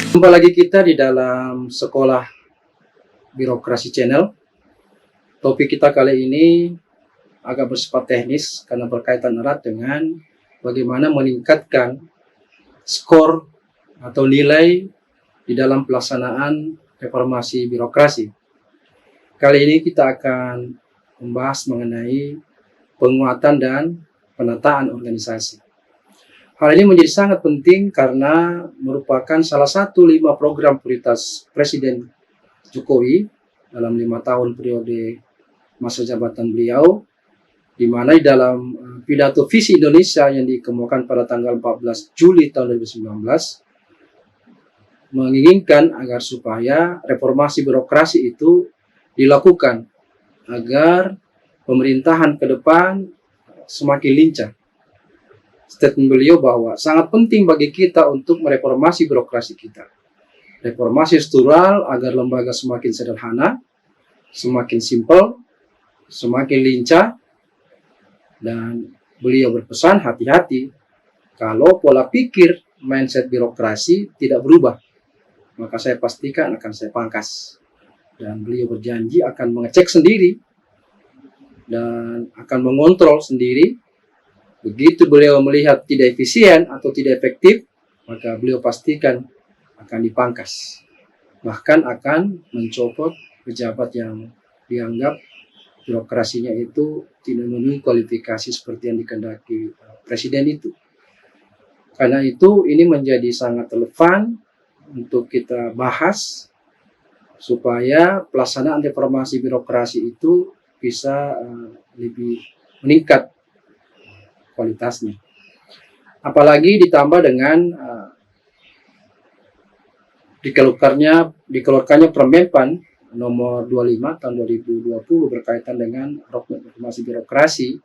Jumpa lagi kita di dalam Sekolah Birokrasi Channel. Topik kita kali ini agak bersifat teknis karena berkaitan erat dengan bagaimana meningkatkan skor atau nilai di dalam pelaksanaan reformasi birokrasi. Kali ini kita akan membahas mengenai penguatan dan penataan organisasi. Hal ini menjadi sangat penting karena merupakan salah satu 5 program prioritas Presiden Jokowi dalam 5 tahun periode masa jabatan beliau, di mana di dalam pidato visi Indonesia yang dikemukakan pada tanggal 14 Juli tahun 2019 menginginkan agar supaya reformasi birokrasi itu dilakukan agar pemerintahan ke depan semakin lincah. Statement beliau bahwa sangat penting bagi kita untuk mereformasi birokrasi kita. Reformasi struktural agar lembaga semakin sederhana, semakin simpel, semakin lincah, dan beliau berpesan hati-hati kalau pola pikir mindset birokrasi tidak berubah, maka saya pastikan akan saya pangkas. Dan beliau berjanji akan mengecek sendiri dan akan mengontrol sendiri. Begitu beliau melihat tidak efisien atau tidak efektif, maka beliau pastikan akan dipangkas. Bahkan akan mencopot pejabat yang dianggap birokrasinya itu tidak memenuhi kualifikasi seperti yang dikehendaki Presiden itu. Karena itu ini menjadi sangat relevan untuk kita bahas supaya pelaksanaan reformasi birokrasi itu bisa lebih meningkat kualitasnya. Apalagi ditambah dengan dikeluarkannya Permenpan nomor 25 tahun 2020 berkaitan dengan roadmap reformasi birokrasi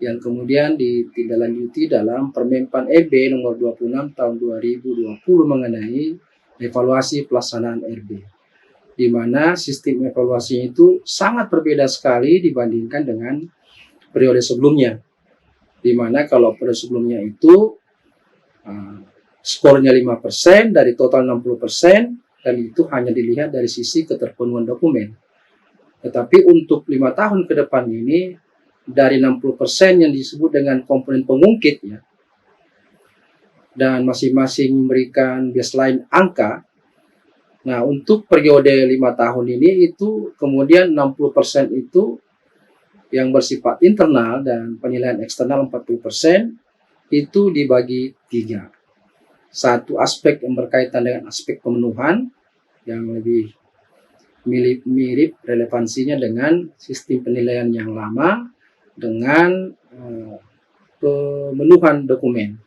yang kemudian ditindaklanjuti dalam Permenpan EB nomor 26 tahun 2020 mengenai evaluasi pelaksanaan RB, di mana sistem evaluasinya itu sangat berbeda sekali dibandingkan dengan periode sebelumnya. Di mana kalau pada sebelumnya itu skornya 5% dari total 60%, dan itu hanya dilihat dari sisi keterpenuhan dokumen. Tetapi untuk 5 tahun ke depan ini, dari 60% yang disebut dengan komponen pengungkit ya, dan masing-masing memberikan baseline angka. Nah, untuk periode 5 tahun ini itu kemudian 60% itu yang bersifat internal dan penilaian eksternal 40% itu dibagi 3. Satu aspek yang berkaitan dengan aspek pemenuhan yang lebih mirip relevansinya dengan sistem penilaian yang lama dengan pemenuhan dokumen.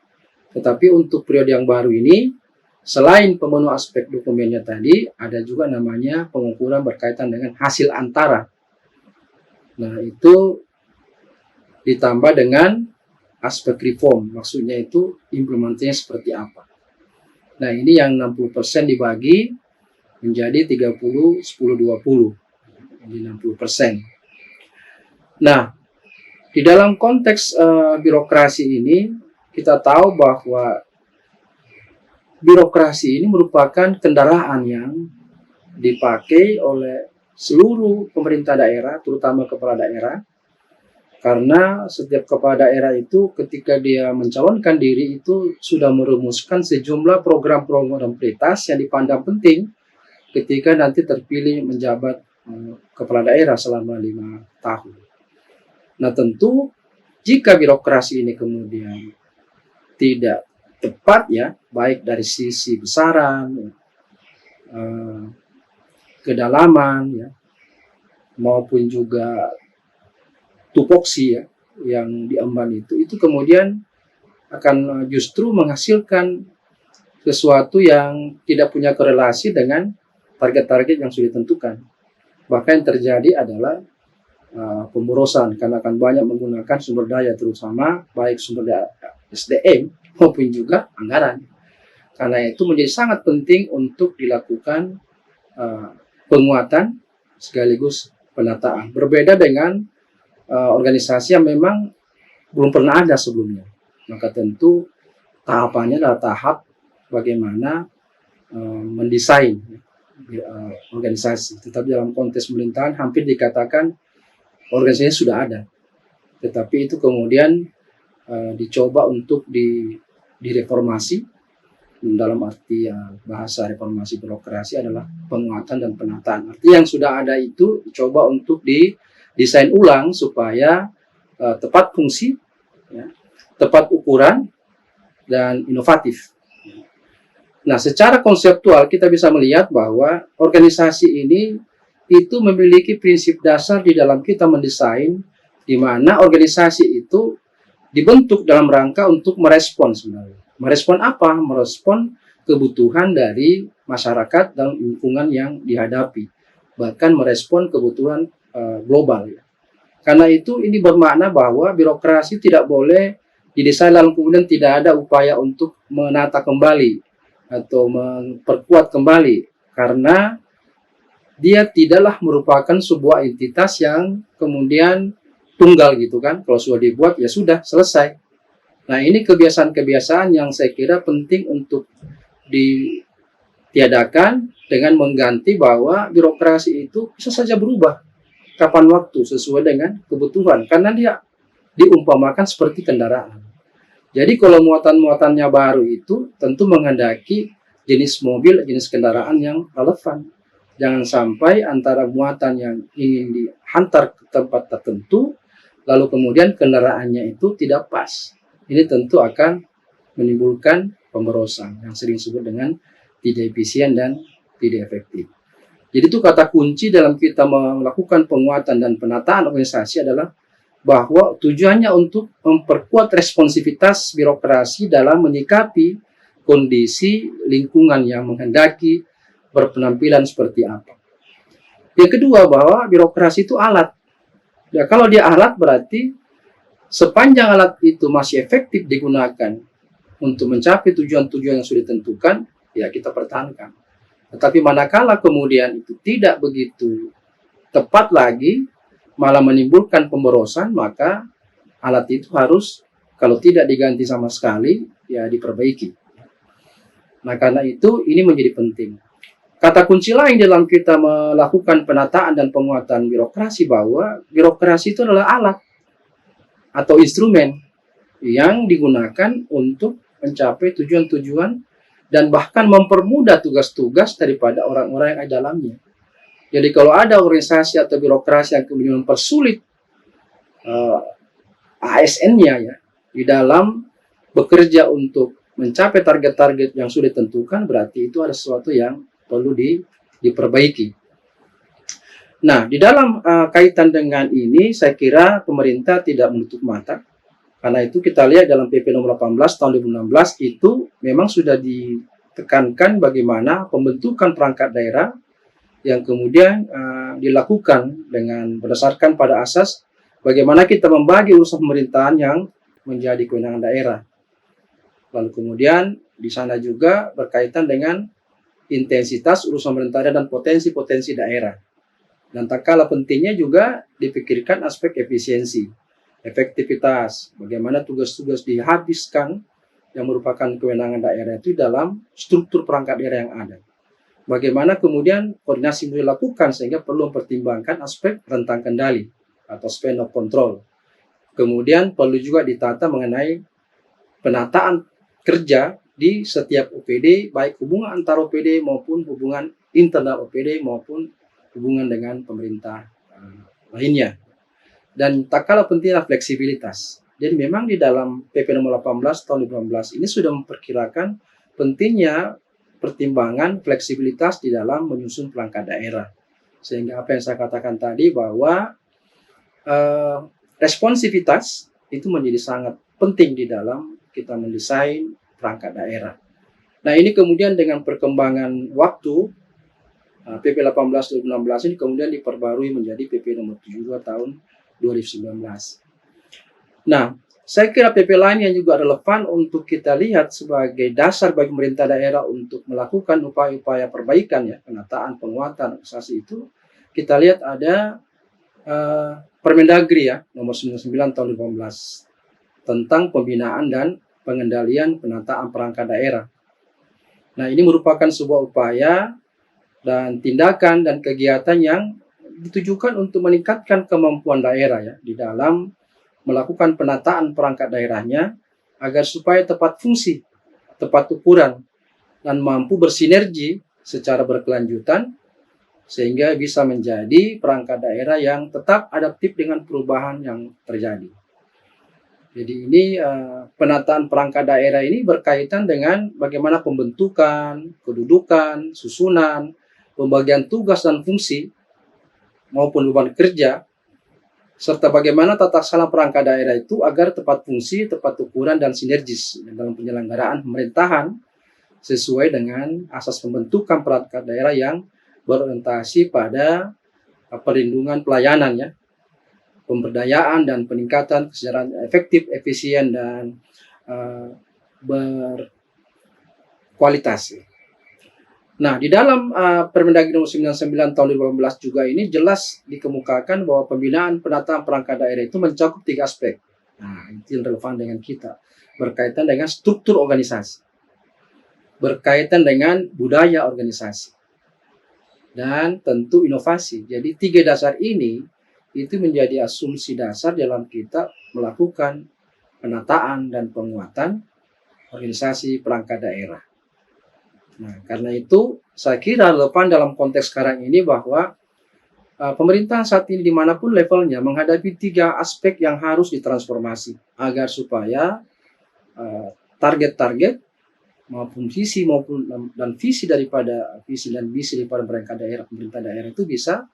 Tetapi untuk periode yang baru ini, selain pemenuh aspek dokumennya tadi, ada juga namanya pengukuran berkaitan dengan hasil antara. Nah, itu ditambah dengan aspek reform, maksudnya itu implementasinya seperti apa. Nah, ini yang 60% dibagi menjadi 30, 10, 20, jadi 60%. Nah, di dalam konteks birokrasi ini, kita tahu bahwa birokrasi ini merupakan kendaraan yang dipakai oleh seluruh pemerintah daerah, terutama kepala daerah, karena setiap kepala daerah itu ketika dia mencalonkan diri itu sudah merumuskan sejumlah program-program prioritas yang dipandang penting ketika nanti terpilih menjabat kepala daerah selama 5 tahun. Nah, tentu jika birokrasi ini kemudian tidak tepat ya, baik dari sisi besaran, kedalaman ya, maupun juga tupoksi ya yang diemban itu kemudian akan justru menghasilkan sesuatu yang tidak punya korelasi dengan target-target yang sudah ditentukan. Bahkan yang terjadi adalah pemborosan karena akan banyak menggunakan sumber daya, terutama baik sumber daya SDM maupun juga anggaran. Karena itu menjadi sangat penting untuk dilakukan penguatan sekaligus penataan. Berbeda dengan organisasi yang memang belum pernah ada sebelumnya. Maka tentu tahapannya adalah tahap bagaimana mendesain organisasi. Tetapi dalam konteks pemerintahan hampir dikatakan organisasinya sudah ada. Tetapi itu kemudian dicoba untuk direformasi. Dalam arti bahasa reformasi birokrasi adalah penguatan dan penataan. Arti yang sudah ada itu coba untuk didesain ulang supaya tepat fungsi, ya, tepat ukuran, dan inovatif. Nah, secara konseptual kita bisa melihat bahwa organisasi ini itu memiliki prinsip dasar di dalam kita mendesain, di mana organisasi itu dibentuk dalam rangka untuk merespon sebenarnya. Merespon apa? Merespon kebutuhan dari masyarakat dan lingkungan yang dihadapi. Bahkan merespon kebutuhan global. Ya. Karena itu ini bermakna bahwa birokrasi tidak boleh didesain lalu kemudian tidak ada upaya untuk menata kembali atau memperkuat kembali. Karena dia tidaklah merupakan sebuah entitas yang kemudian tunggal gitu kan. Kalau sudah dibuat ya sudah selesai. Nah, ini kebiasaan-kebiasaan yang saya kira penting untuk ditiadakan dengan mengganti bahwa birokrasi itu bisa saja berubah kapan waktu sesuai dengan kebutuhan. Karena dia diumpamakan seperti kendaraan. Jadi kalau muatan-muatannya baru itu tentu menghendaki jenis mobil, jenis kendaraan yang relevan. Jangan sampai antara muatan yang ingin dihantar ke tempat tertentu, lalu kemudian kendaraannya itu tidak pas. Ini tentu akan menimbulkan pemborosan yang sering disebut dengan tidak efisien dan tidak efektif. Jadi itu kata kunci dalam kita melakukan penguatan dan penataan organisasi adalah bahwa tujuannya untuk memperkuat responsivitas birokrasi dalam menyikapi kondisi lingkungan yang menghendaki berpenampilan seperti apa. Yang kedua, bahwa birokrasi itu alat. Ya, kalau dia alat berarti sepanjang alat itu masih efektif digunakan untuk mencapai tujuan-tujuan yang sudah ditentukan, ya kita pertahankan. Tetapi manakala kemudian itu tidak begitu tepat lagi, malah menimbulkan pemborosan, maka alat itu harus, kalau tidak diganti sama sekali, ya diperbaiki. Nah, karena itu ini menjadi penting. Kata kunci lain dalam kita melakukan penataan dan penguatan birokrasi bahwa birokrasi itu adalah alat atau instrumen yang digunakan untuk mencapai tujuan-tujuan dan bahkan mempermudah tugas-tugas daripada orang-orang yang ada dalamnya. Jadi kalau ada organisasi atau birokrasi yang kemudian mempersulit ASN-nya ya di dalam bekerja untuk mencapai target-target yang sudah ditentukan, berarti itu ada sesuatu yang perlu diperbaiki. Nah, di dalam kaitan dengan ini, saya kira pemerintah tidak menutup mata. Karena itu kita lihat dalam PP nomor 18 tahun 2016 itu memang sudah ditekankan bagaimana pembentukan perangkat daerah yang kemudian dilakukan dengan berdasarkan pada asas bagaimana kita membagi urusan pemerintahan yang menjadi kewenangan daerah. Lalu kemudian di sana juga berkaitan dengan intensitas urusan pemerintahan dan potensi-potensi daerah. Dan tak kalah pentingnya juga dipikirkan aspek efisiensi, efektivitas, bagaimana tugas-tugas dihabiskan yang merupakan kewenangan daerah itu dalam struktur perangkat daerah yang ada. Bagaimana kemudian koordinasi dilakukan sehingga perlu mempertimbangkan aspek rentang kendali atau span of control. Kemudian perlu juga ditata mengenai penataan kerja di setiap OPD, baik hubungan antar OPD maupun hubungan internal OPD maupun hubungan dengan pemerintah lainnya. Dan tak kalah pentingnya fleksibilitas. Jadi memang di dalam PP nomor 18 tahun 2015 ini sudah memperkirakan pentingnya pertimbangan fleksibilitas di dalam menyusun perangkat daerah. Sehingga apa yang saya katakan tadi bahwa responsivitas itu menjadi sangat penting di dalam kita mendesain perangkat daerah. Nah, ini kemudian dengan perkembangan waktu PP 18 2016 ini kemudian diperbarui menjadi PP nomor 72 tahun 2019. Nah, saya kira PP lain yang juga relevan untuk kita lihat sebagai dasar bagi pemerintah daerah untuk melakukan upaya-upaya perbaikan ya, penataan, penguatan organisasi itu, kita lihat ada Permendagri ya, nomor 99 tahun 2015 tentang pembinaan dan pengendalian penataan perangkat daerah. Nah, ini merupakan sebuah upaya dan tindakan dan kegiatan yang ditujukan untuk meningkatkan kemampuan daerah ya di dalam melakukan penataan perangkat daerahnya agar supaya tepat fungsi, tepat ukuran, dan mampu bersinergi secara berkelanjutan sehingga bisa menjadi perangkat daerah yang tetap adaptif dengan perubahan yang terjadi. Jadi ini penataan perangkat daerah ini berkaitan dengan bagaimana pembentukan, kedudukan, susunan, pembagian tugas dan fungsi maupun beban kerja, serta bagaimana tata kelola perangkat daerah itu agar tepat fungsi, tepat ukuran, dan sinergis dalam penyelenggaraan pemerintahan sesuai dengan asas pembentukan perangkat daerah yang berorientasi pada perlindungan pelayanan ya, pemberdayaan dan peningkatan kesejahteraan efektif, efisien, dan berkualitas. Nah, di dalam Permendagri nomor 99 tahun 2018 juga ini jelas dikemukakan bahwa pembinaan penataan perangkat daerah itu mencakup 3 aspek. Nah, itu yang relevan dengan kita. Berkaitan dengan struktur organisasi, berkaitan dengan budaya organisasi, dan tentu inovasi. Jadi 3 dasar ini itu menjadi asumsi dasar dalam kita melakukan penataan dan penguatan organisasi perangkat daerah. Nah, karena itu saya kira relevan dalam konteks sekarang ini bahwa pemerintah saat ini dimanapun levelnya menghadapi 3 aspek yang harus ditransformasi agar supaya target-target maupun visi dan visi daripada visi dan misi daripada pemerintah daerah itu bisa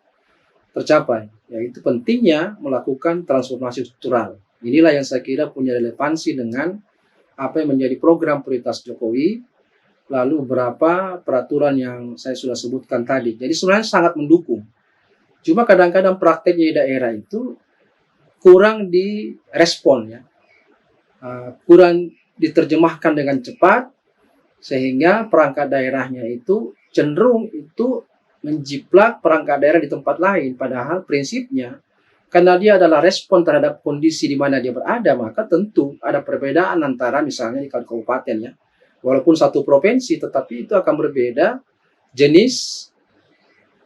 tercapai, yaitu pentingnya melakukan transformasi struktural. Inilah yang saya kira punya relevansi dengan apa yang menjadi program prioritas Jokowi, lalu beberapa peraturan yang saya sudah sebutkan tadi. Jadi sebenarnya sangat mendukung. Cuma kadang-kadang prakteknya di daerah itu kurang direspon ya, kurang diterjemahkan dengan cepat, sehingga perangkat daerahnya itu cenderung itu menjiplak perangkat daerah di tempat lain. Padahal prinsipnya karena dia adalah respon terhadap kondisi di mana dia berada, maka tentu ada perbedaan antara misalnya di kabupaten ya. Walaupun satu provinsi, tetapi itu akan berbeda jenis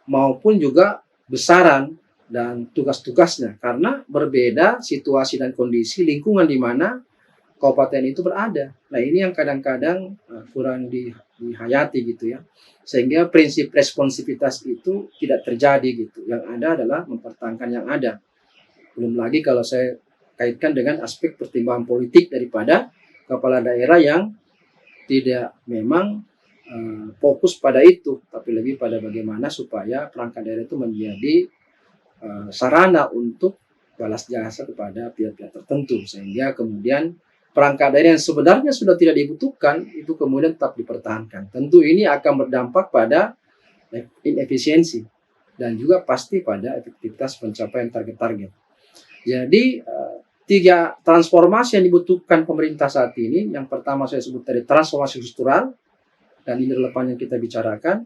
maupun juga besaran dan tugas-tugasnya. Karena berbeda situasi dan kondisi lingkungan di mana kabupaten itu berada. Nah, ini yang kadang-kadang kurang dihayati gitu ya. Sehingga prinsip responsivitas itu tidak terjadi gitu. Yang ada adalah mempertahankan yang ada. Belum lagi kalau saya kaitkan dengan aspek pertimbangan politik daripada kepala daerah yang tidak memang fokus pada itu, tapi lebih pada bagaimana supaya perangkat daerah itu menjadi sarana untuk balas jasa kepada pihak-pihak tertentu, sehingga kemudian perangkat daerah yang sebenarnya sudah tidak dibutuhkan itu kemudian tetap dipertahankan. Tentu ini akan berdampak pada inefisiensi dan juga pasti pada efektivitas pencapaian target-target. Jadi 3 transformasi yang dibutuhkan pemerintah saat ini. Yang pertama saya sebut tadi transformasi struktural, dan ini relevan yang kita bicarakan.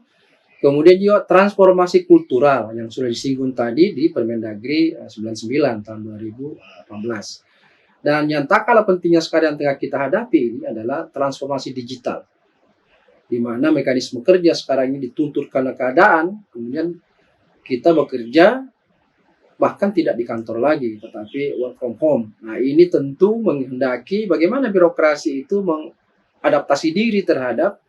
Kemudian juga transformasi kultural yang sudah disinggung tadi di Permendagri 99 tahun 2018. Dan yang tak kalah pentingnya sekarang yang tengah kita hadapi ini adalah transformasi digital, di mana mekanisme kerja sekarang ini dituntut karena keadaan, kemudian kita bekerja bahkan tidak di kantor lagi, tetapi work from home. Nah, ini tentu menghendaki bagaimana birokrasi itu mengadaptasi diri terhadap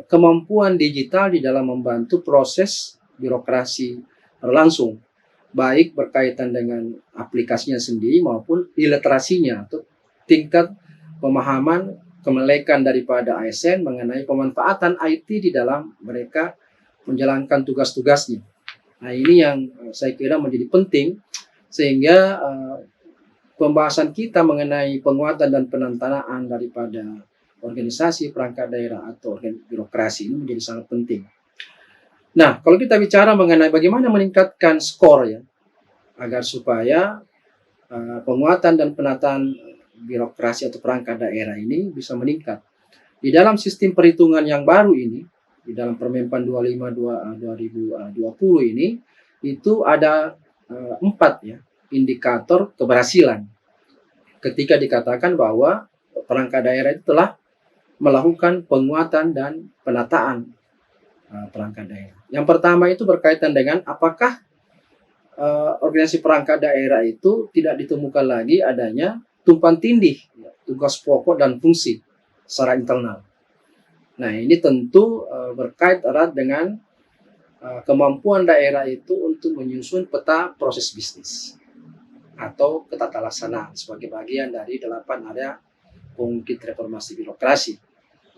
kemampuan digital di dalam membantu proses birokrasi berlangsung, baik berkaitan dengan aplikasinya sendiri maupun iliterasinya atau tingkat pemahaman kemelekan daripada ASN mengenai pemanfaatan IT di dalam mereka menjalankan tugas-tugasnya. Nah, ini yang saya kira menjadi penting sehingga pembahasan kita mengenai penguatan dan penantanaan daripada organisasi perangkat daerah atau birokrasi ini menjadi sangat penting. Nah, kalau kita bicara mengenai bagaimana meningkatkan skor ya, agar supaya penguatan dan penataan birokrasi atau perangkat daerah ini bisa meningkat. Di dalam sistem perhitungan yang baru ini, di dalam Permenpan 25 2020 ini, itu ada 4 ya indikator keberhasilan ketika dikatakan bahwa perangkat daerah itu telah melakukan penguatan dan penataan perangkat daerah. Yang pertama itu berkaitan dengan apakah organisasi perangkat daerah itu tidak ditemukan lagi adanya tumpang tindih tugas pokok dan fungsi secara internal. Nah, ini tentu berkait erat dengan kemampuan daerah itu untuk menyusun peta proses bisnis atau ketata laksanaan sebagai bagian dari 8 area pengungkit reformasi birokrasi.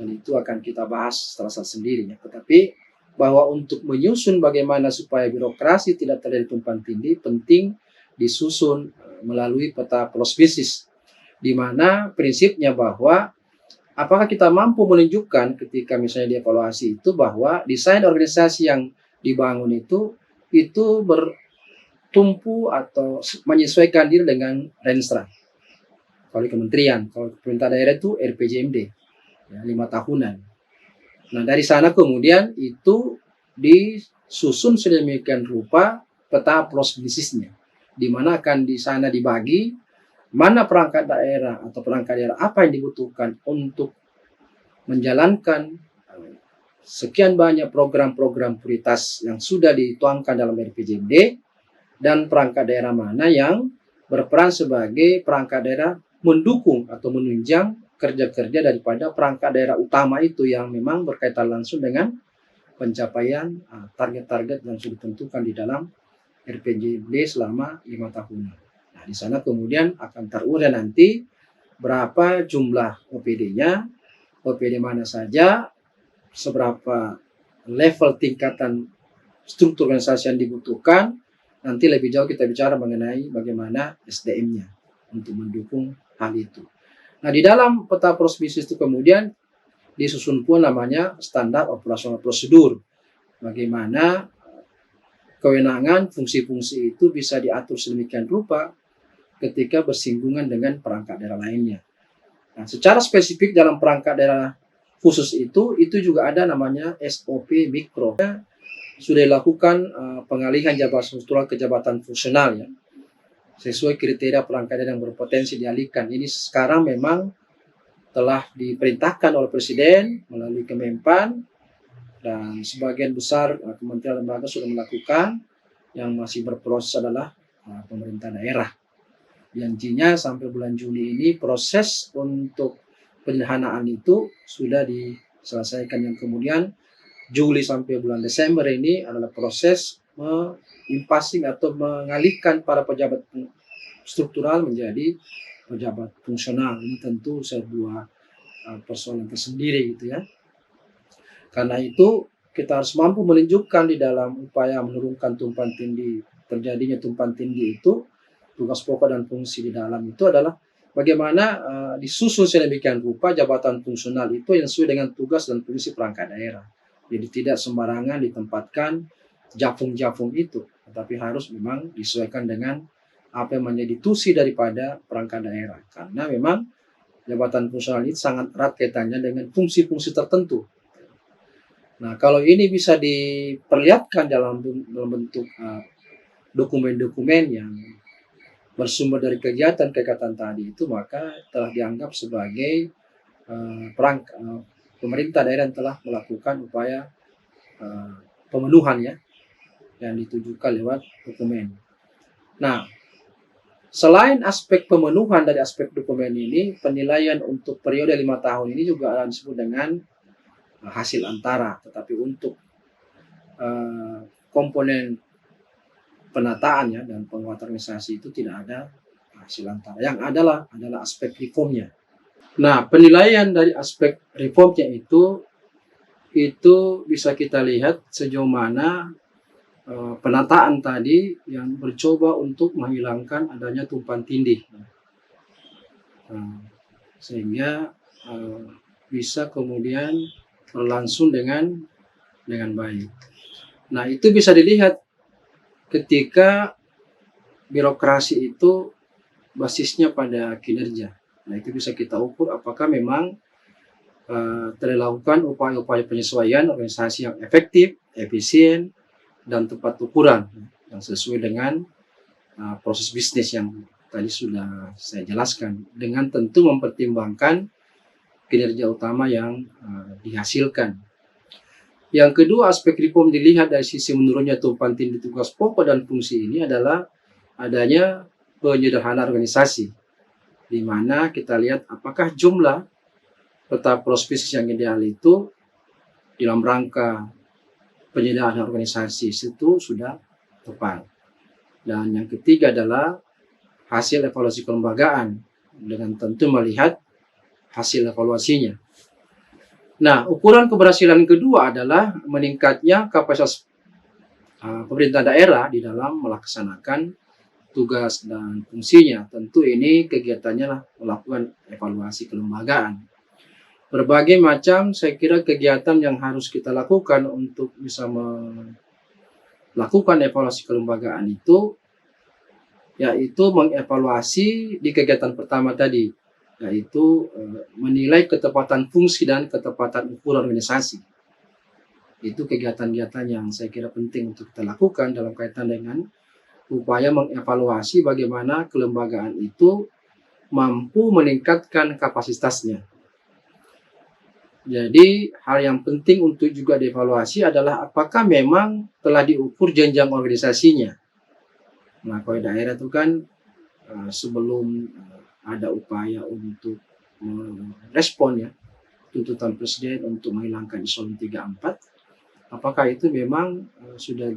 Dan itu akan kita bahas secara sendiri. Tetapi bahwa untuk menyusun bagaimana supaya birokrasi tidak terjadi tumpang tindih, penting disusun melalui peta proses bisnis, di mana prinsipnya bahwa apakah kita mampu menunjukkan ketika misalnya dievaluasi itu bahwa desain organisasi yang dibangun itu bertumpu atau menyesuaikan diri dengan Renstra. Kalau kementerian, kalau pemerintah daerah itu RPJMD, ya, 5 tahunan. Nah, dari sana kemudian itu disusun sedemikian rupa peta proses bisnisnya, di mana akan di sana dibagi mana perangkat daerah atau perangkat daerah apa yang dibutuhkan untuk menjalankan sekian banyak program-program prioritas yang sudah dituangkan dalam RPJMD, dan perangkat daerah mana yang berperan sebagai perangkat daerah mendukung atau menunjang kerja-kerja daripada perangkat daerah utama itu yang memang berkaitan langsung dengan pencapaian target-target yang sudah ditentukan di dalam RPJMD selama 5 tahun. Nah, di sana kemudian akan terurai nanti berapa jumlah OPD-nya, OPD mana saja, seberapa level tingkatan struktur organisasi yang dibutuhkan. Nanti lebih jauh kita bicara mengenai bagaimana SDM-nya untuk mendukung hal itu. Nah, di dalam peta proses bisnis itu kemudian disusun pun namanya standar operasional prosedur. Bagaimana kewenangan fungsi-fungsi itu bisa diatur sedemikian rupa ketika bersinggungan dengan perangkat daerah lainnya. Nah, secara spesifik dalam perangkat daerah khusus itu juga ada namanya SOP mikro. Sudah dilakukan pengalihan jabatan struktural ke jabatan fungsional, ya, sesuai kriteria perangkat daerah yang berpotensi dialihkan. Ini sekarang memang telah diperintahkan oleh Presiden melalui Kemenpan, dan sebagian besar kementerian lembaga sudah melakukan. Yang masih berproses adalah pemerintah daerah. Janjinya sampai bulan Juli ini proses untuk penyederhanaan itu sudah diselesaikan, yang kemudian Juli sampai bulan Desember ini adalah proses mengimpasing atau mengalihkan para pejabat struktural menjadi pejabat fungsional. Ini tentu sebuah persoalan tersendiri gitu, ya. Karena itu kita harus mampu menunjukkan di dalam upaya menurunkan tumpang tindih, terjadinya tumpang tindih itu, tugas pokok dan fungsi di dalam itu adalah bagaimana disusun sedemikian rupa jabatan fungsional itu yang sesuai dengan tugas dan fungsi perangkat daerah. Jadi tidak sembarangan ditempatkan jafung-jafung itu, tetapi harus memang disesuaikan dengan apa yang menjadi tusi daripada perangkat daerah. Karena memang jabatan fungsional itu sangat erat kaitannya dengan fungsi-fungsi tertentu. Nah, kalau ini bisa diperlihatkan dalam bentuk dokumen-dokumen yang bersumber dari kegiatan tadi itu, maka telah dianggap sebagai pemerintah daerah yang telah melakukan upaya pemenuhan, ya, yang ditujukan lewat dokumen. Nah, selain aspek pemenuhan dari aspek dokumen ini, penilaian untuk periode 5 tahun ini juga disebut dengan hasil antara. Tetapi untuk komponen penataan, ya, dan penguatan organisasi itu tidak ada hasil antara. Yang adalah aspek reformnya. Nah, penilaian dari aspek reformnya itu bisa kita lihat sejauh mana penataan tadi yang bercoba untuk menghilangkan adanya tumpang tindih, sehingga bisa kemudian berlangsung dengan baik. Nah, itu bisa dilihat ketika birokrasi itu basisnya pada kinerja. Nah, itu bisa kita ukur apakah memang terlakukan upaya-upaya penyesuaian organisasi yang efektif, efisien, dan tepat ukuran yang sesuai dengan proses bisnis yang tadi sudah saya jelaskan, dengan tentu mempertimbangkan kinerja utama yang dihasilkan. Yang kedua, aspek reform dilihat dari sisi menurunnya tumpang tindih tugas pokok dan fungsi ini adalah adanya penyederhanaan organisasi, di mana kita lihat apakah jumlah peta prospes yang ideal itu dalam rangka penyederhanaan organisasi itu sudah tepat. Dan yang ketiga adalah hasil evaluasi kelembagaan, dengan tentu melihat hasil evaluasinya. Nah, ukuran keberhasilan kedua adalah meningkatnya kapasitas pemerintah daerah di dalam melaksanakan tugas dan fungsinya. Tentu ini kegiatannya lah melakukan evaluasi kelembagaan. Berbagai macam saya kira kegiatan yang harus kita lakukan untuk bisa melakukan evaluasi kelembagaan itu, yaitu mengevaluasi di kegiatan pertama tadi, yaitu menilai ketepatan fungsi dan ketepatan ukuran organisasi. Itu kegiatan-kegiatan yang saya kira penting untuk kita lakukan dalam kaitan dengan upaya mengevaluasi bagaimana kelembagaan itu mampu meningkatkan kapasitasnya. Jadi hal yang penting untuk juga dievaluasi adalah apakah memang telah diukur jenjang organisasinya. Nah, kalau daerah itu kan sebelum ada upaya untuk merespon ya tuntutan presiden untuk menghilangkan eselon 3/4, apakah itu memang sudah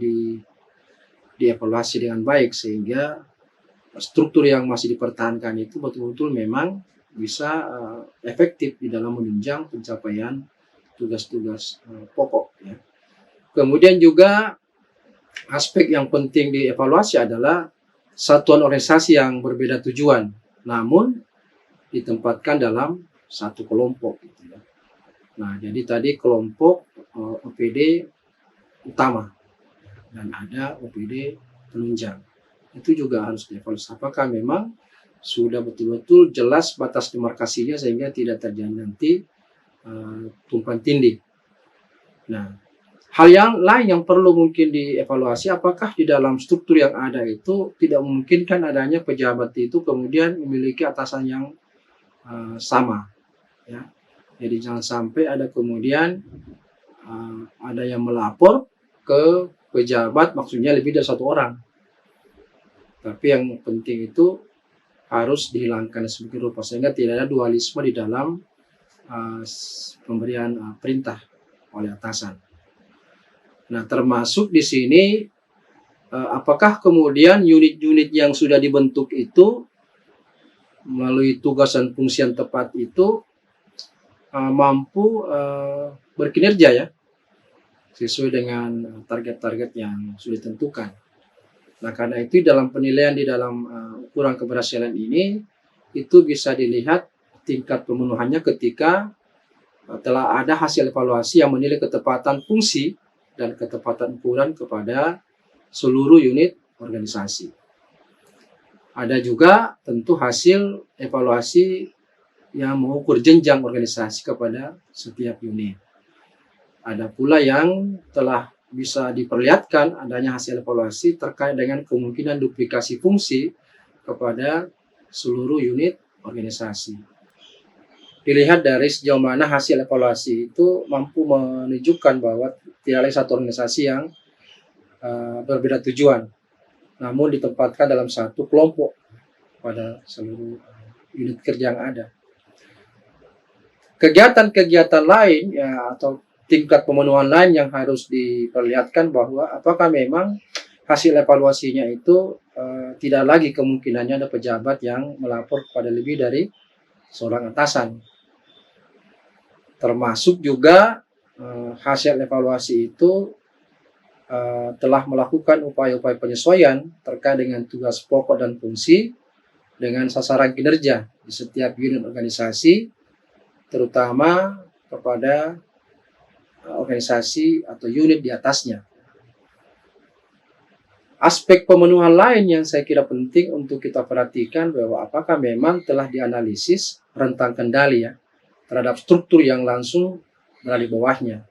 dievaluasi dengan baik sehingga struktur yang masih dipertahankan itu betul-betul memang bisa efektif di dalam menunjang pencapaian tugas-tugas pokok ya. Kemudian juga aspek yang penting dievaluasi adalah satuan organisasi yang berbeda tujuan, namun ditempatkan dalam satu kelompok gitu ya. Nah, jadi tadi kelompok OPD utama dan ada OPD penunjang. Itu juga harus dievaluasi. Apakah memang sudah betul-betul jelas batas demarkasinya sehingga tidak terjadi nanti tumpang tindih. Nah, hal yang lain yang perlu mungkin dievaluasi, apakah di dalam struktur yang ada itu tidak memungkinkan adanya pejabat itu kemudian memiliki atasan yang sama ya. Jadi jangan sampai ada kemudian ada yang melapor ke pejabat, maksudnya lebih dari satu orang. Tapi yang penting itu harus dihilangkan sebagai rupa sehingga tidak ada dualisme di dalam pemberian perintah oleh atasan. Nah, termasuk di sini apakah kemudian unit-unit yang sudah dibentuk itu melalui tugas dan fungsi yang tepat itu mampu berkinerja ya sesuai dengan target-target yang sudah ditentukan. Nah, karena itu dalam penilaian di dalam ukuran keberhasilan ini itu bisa dilihat tingkat pemenuhannya ketika telah ada hasil evaluasi yang menilai ketepatan fungsi dan ketepatan ukuran kepada seluruh unit organisasi. Ada juga tentu hasil evaluasi yang mengukur jenjang organisasi kepada setiap unit. Ada pula yang telah bisa diperlihatkan adanya hasil evaluasi terkait dengan kemungkinan duplikasi fungsi kepada seluruh unit organisasi. Dilihat dari sejauh mana hasil evaluasi itu mampu menunjukkan bahwa tidak ada satu organisasi yang berbeda tujuan, namun ditempatkan dalam satu kelompok pada seluruh unit kerja yang ada. Kegiatan-kegiatan lain ya, atau tingkat pemenuhan lain yang harus diperlihatkan bahwa apakah memang hasil evaluasinya itu tidak lagi kemungkinannya ada pejabat yang melapor kepada lebih dari seorang atasan. Termasuk juga hasil evaluasi itu telah melakukan upaya-upaya penyesuaian terkait dengan tugas pokok dan fungsi dengan sasaran kinerja di setiap unit organisasi, terutama kepada organisasi atau unit di atasnya. Aspek pemenuhan lain yang saya kira penting untuk kita perhatikan bahwa apakah memang telah dianalisis rentang kendali ya terhadap struktur yang langsung berada di bawahnya.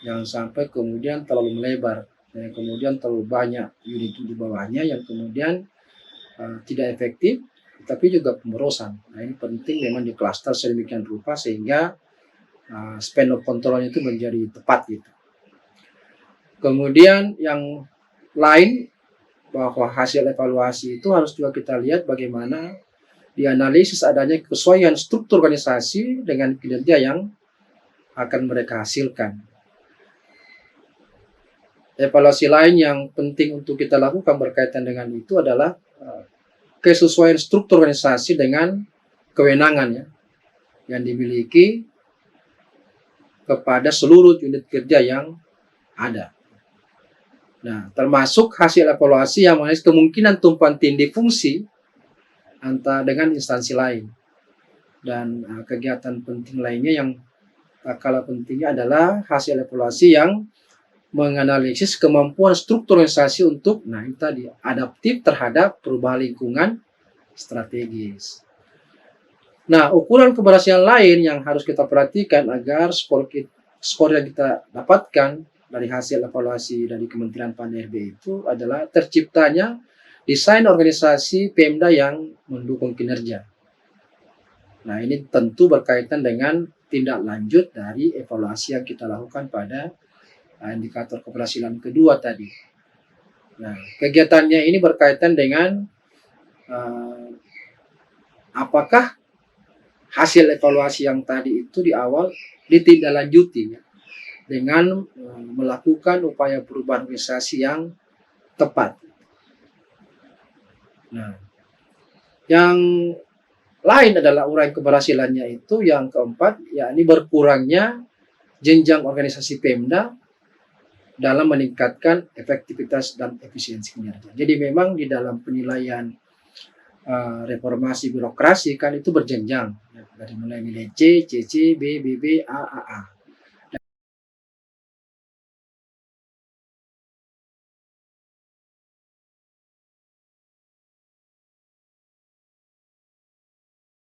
Jangan sampai kemudian terlalu melebar, dan kemudian terlalu banyak unit di bawahnya yang kemudian tidak efektif tapi juga pemborosan. Nah, ini penting memang di klaster sedemikian rupa sehingga span of control itu menjadi tepat gitu. Kemudian yang lain, bahwa hasil evaluasi itu harus juga kita lihat bagaimana dianalisis adanya kesesuaian struktur organisasi dengan kinerja yang akan mereka hasilkan. Evaluasi lain yang penting untuk kita lakukan berkaitan dengan itu adalah kesesuaian struktur organisasi dengan kewenangan ya, yang dimiliki kepada seluruh unit kerja yang ada. Nah, termasuk hasil evaluasi yang mengenai kemungkinan tumpang tindih fungsi antara dengan instansi lain. Dan kegiatan penting lainnya yang kalah pentingnya adalah hasil evaluasi yang menganalisis kemampuan struktur organisasi untuk, nah itu tadi, adaptif terhadap perubahan lingkungan strategis. Nah, ukuran keberhasilan lain yang harus kita perhatikan agar skor yang kita dapatkan dari hasil evaluasi dari Kementerian PAN-RB itu adalah terciptanya desain organisasi Pemda yang mendukung kinerja. Nah, ini tentu berkaitan dengan tindak lanjut dari evaluasi yang kita lakukan pada indikator keberhasilan kedua tadi. Nah, kegiatannya ini berkaitan dengan apakah hasil evaluasi yang tadi itu di awal ditindaklanjuti ya, dengan melakukan upaya perubahan organisasi yang tepat. Nah, yang lain adalah uraian keberhasilannya itu yang keempat, yakni berkurangnya jenjang organisasi Pemda dalam meningkatkan efektivitas dan efisiensi kinerja. Jadi memang di dalam penilaian reformasi birokrasi kan itu berjenjang ya, dari mulai nilai C, CC, B, BB, A, AA.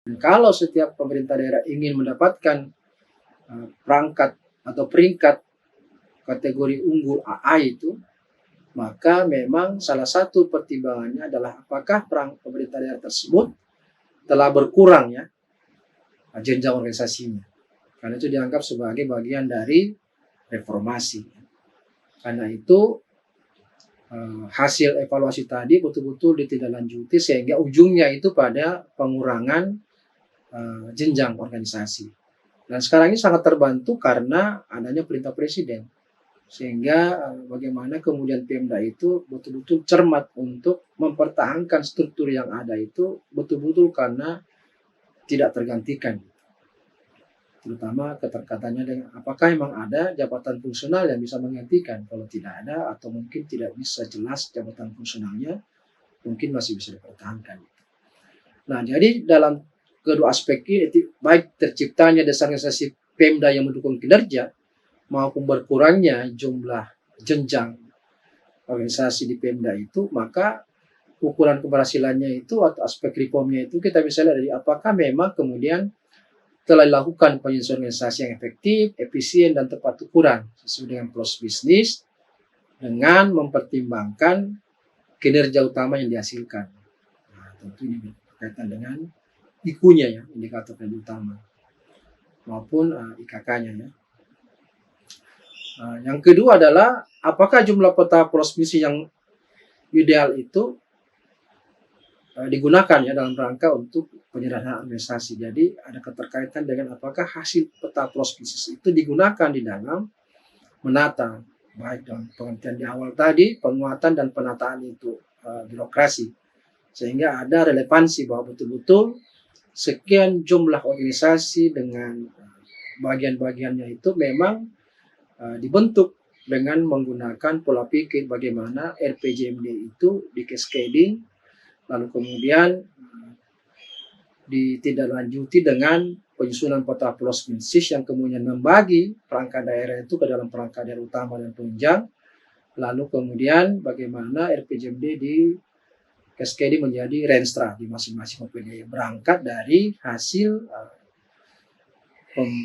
Dan kalau setiap pemerintah daerah ingin mendapatkan perangkat atau peringkat kategori unggul AA itu, maka memang salah satu pertimbangannya adalah apakah pemerintah daerah tersebut telah berkurang ya jenjang organisasinya. Karena itu dianggap sebagai bagian dari reformasi. Karena itu hasil evaluasi tadi betul-betul ditindaklanjuti sehingga ujungnya itu pada pengurangan jenjang organisasi. Dan sekarang ini sangat terbantu karena adanya perintah presiden. Sehingga bagaimana kemudian Pemda itu betul-betul cermat untuk mempertahankan struktur yang ada itu betul-betul karena tidak tergantikan. Terutama keterkaitannya dengan apakah memang ada jabatan fungsional yang bisa menggantikan. Kalau tidak ada atau mungkin tidak bisa jelas jabatan fungsionalnya, mungkin masih bisa dipertahankan. Nah, jadi dalam kedua aspek ini, baik terciptanya dasar organisasi Pemda yang mendukung kinerja, maupun berkurangnya jumlah jenjang organisasi di Pemda itu, maka ukuran keberhasilannya itu atau aspek reformnya itu kita bisa lihat dari apakah memang kemudian telah dilakukan penyusunan organisasi yang efektif, efisien, dan tepat ukuran sesuai dengan proses bisnis dengan mempertimbangkan kinerja utama yang dihasilkan. Nah, tentu ini berkaitan dengan IKU-nya ya, indikator kinerja utama, maupun IKK-nya ya. Yang kedua adalah apakah jumlah peta provinsi yang ideal itu digunakan ya dalam rangka untuk penyederhanaan organisasi. Jadi ada keterkaitan dengan apakah hasil peta provinsi itu digunakan di dalam menata, baik dalam pengertian di awal tadi, penguatan dan penataan itu birokrasi. Sehingga ada relevansi bahwa betul-betul sekian jumlah organisasi dengan bagian-bagiannya itu memang dibentuk dengan menggunakan pola pikir bagaimana RPJMD itu di cascading, lalu kemudian ditindaklanjuti dengan penyusunan peta provinsi yang kemudian membagi perangkat daerah itu ke dalam perangkat daerah utama dan penunjang, lalu kemudian bagaimana RPJMD di cascading menjadi renstra di masing-masing OPD berangkat dari hasil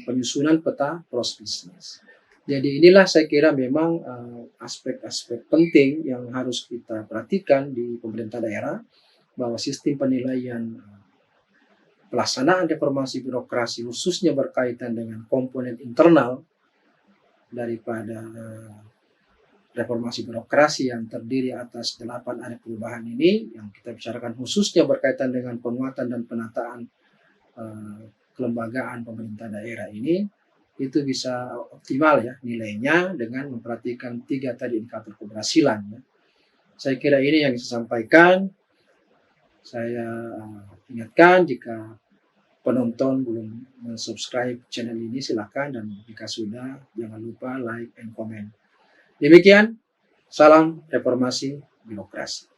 penyusunan peta provinsi. Jadi inilah saya kira memang aspek-aspek penting yang harus kita perhatikan di pemerintah daerah bahwa sistem penilaian pelaksanaan reformasi birokrasi khususnya berkaitan dengan komponen internal daripada reformasi birokrasi yang terdiri atas 8 area perubahan ini yang kita bicarakan khususnya berkaitan dengan penguatan dan penataan kelembagaan pemerintah daerah ini itu bisa optimal ya nilainya dengan memperhatikan 3 tadi indikator keberhasilan ya. Saya kira ini yang saya sampaikan. Saya ingatkan jika penonton belum subscribe channel ini silakan, dan jika sudah jangan lupa like and comment. Demikian, salam reformasi birokrasi.